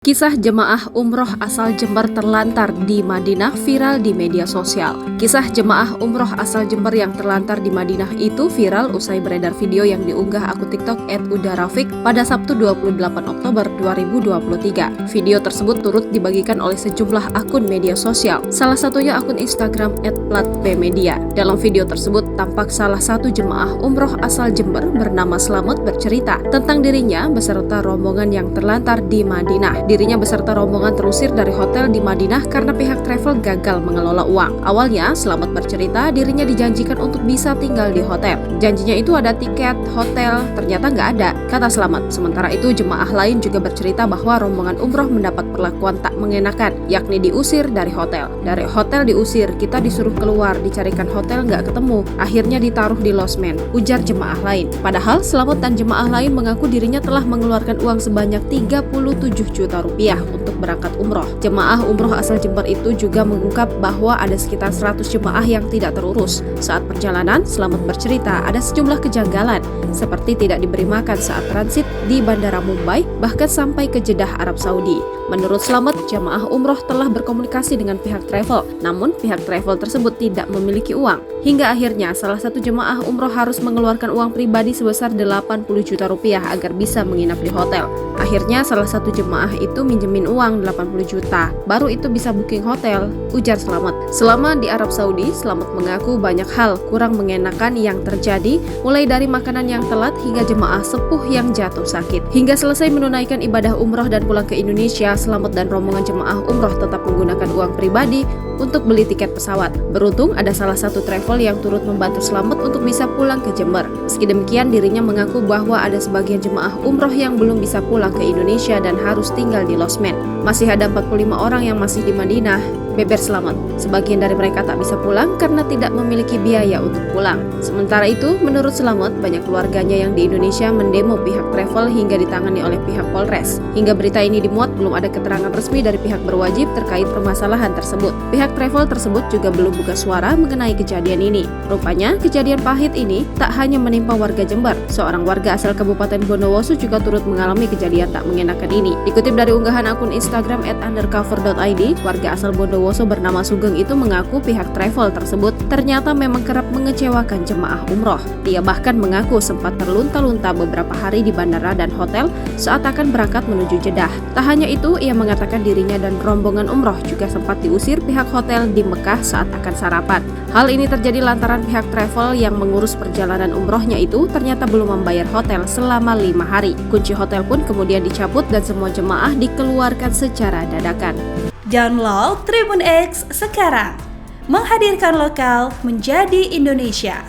Kisah jemaah umroh asal Jember terlantar di Madinah viral di media sosial. Kisah jemaah umroh asal Jember yang terlantar di Madinah itu viral usai beredar video yang diunggah akun TikTok @udarafik pada Sabtu 28 Oktober 2023. Video tersebut turut dibagikan oleh sejumlah akun media sosial, salah satunya akun Instagram @platbmedia. Dalam video tersebut tampak salah satu jemaah umroh asal Jember bernama Slamet bercerita tentang dirinya beserta rombongan yang terlantar di Madinah. Dirinya beserta rombongan terusir dari hotel di Madinah karena pihak travel gagal mengelola uang. Awalnya, Slamet bercerita dirinya dijanjikan untuk bisa tinggal di hotel. Janjinya itu ada tiket hotel, ternyata nggak ada, kata Slamet. Sementara itu, jemaah lain juga bercerita bahwa rombongan umroh mendapat perlakuan tak mengenakan, yakni diusir dari hotel. Dari hotel diusir, kita disuruh keluar, dicarikan hotel nggak ketemu, akhirnya ditaruh di losmen, ujar jemaah lain. Padahal, Slamet dan jemaah lain mengaku dirinya telah mengeluarkan uang sebanyak 37 juta rupiah untuk berangkat umroh. Jemaah umroh asal Jember itu juga mengungkap bahwa ada sekitar 100 jemaah yang tidak terurus. Saat perjalanan, Slamet bercerita ada sejumlah kejanggalan, seperti tidak diberi makan saat transit di Bandara Mumbai, bahkan sampai ke Jeddah, Arab Saudi. Menurut Slamet, jemaah umroh telah berkomunikasi dengan pihak travel, namun pihak travel tersebut tidak memiliki uang. Hingga akhirnya salah satu jemaah umroh harus mengeluarkan uang pribadi sebesar 80 juta rupiah agar bisa menginap di hotel. Akhirnya salah satu jemaah itu minjemin uang 80 juta, baru itu bisa booking hotel, ujar Slamet. Selama di Arab Saudi, Slamet mengaku banyak hal kurang mengenakan yang terjadi, mulai dari makanan yang telat hingga jemaah sepuh yang jatuh sakit. Hingga selesai menunaikan ibadah umroh dan pulang ke Indonesia, Slamet dan rombongan jemaah umroh tetap menggunakan uang pribadi untuk beli tiket pesawat. Beruntung ada salah satu travel yang turut membantu Slamet untuk bisa pulang ke Jember. Meski demikian, dirinya mengaku bahwa ada sebagian jemaah umroh yang belum bisa pulang ke Indonesia dan harus tinggal di losmen. Masih ada 45 orang yang masih di Madinah, beber Slamet. Sebagian dari mereka tak bisa pulang karena tidak memiliki biaya untuk pulang. Sementara itu, menurut Slamet, banyak keluarganya yang di Indonesia mendemo pihak travel hingga ditangani oleh pihak Polres. Hingga berita ini dimuat, belum ada keterangan resmi dari pihak berwajib terkait permasalahan tersebut. Pihak travel tersebut juga belum buka suara mengenai kejadian ini. Rupanya, kejadian pahit ini tak hanya menimpa warga Jember. Seorang warga asal Kabupaten Bondowoso juga turut mengalami kejadian tak mengenakan ini. Dikutip dari unggahan akun Instagram @undercover.id, warga asal Bondowoso bernama Sugeng itu mengaku pihak travel tersebut ternyata memang kerap mengecewakan jemaah umroh. Dia bahkan mengaku sempat terlunta-lunta beberapa hari di bandara dan hotel saat akan berangkat menuju Jeddah. Tak hanya itu, ia mengatakan dirinya dan rombongan umroh juga sempat diusir pihak hotel di Mekah saat akan sarapan. Hal ini terjadi lantaran pihak travel yang mengurus perjalanan umrohnya itu ternyata belum membayar hotel selama 5 hari. Kunci hotel pun kemudian dicabut dan semua jemaah dikeluarkan secara dadakan. Download Tribun X sekarang, menghadirkan lokal menjadi Indonesia.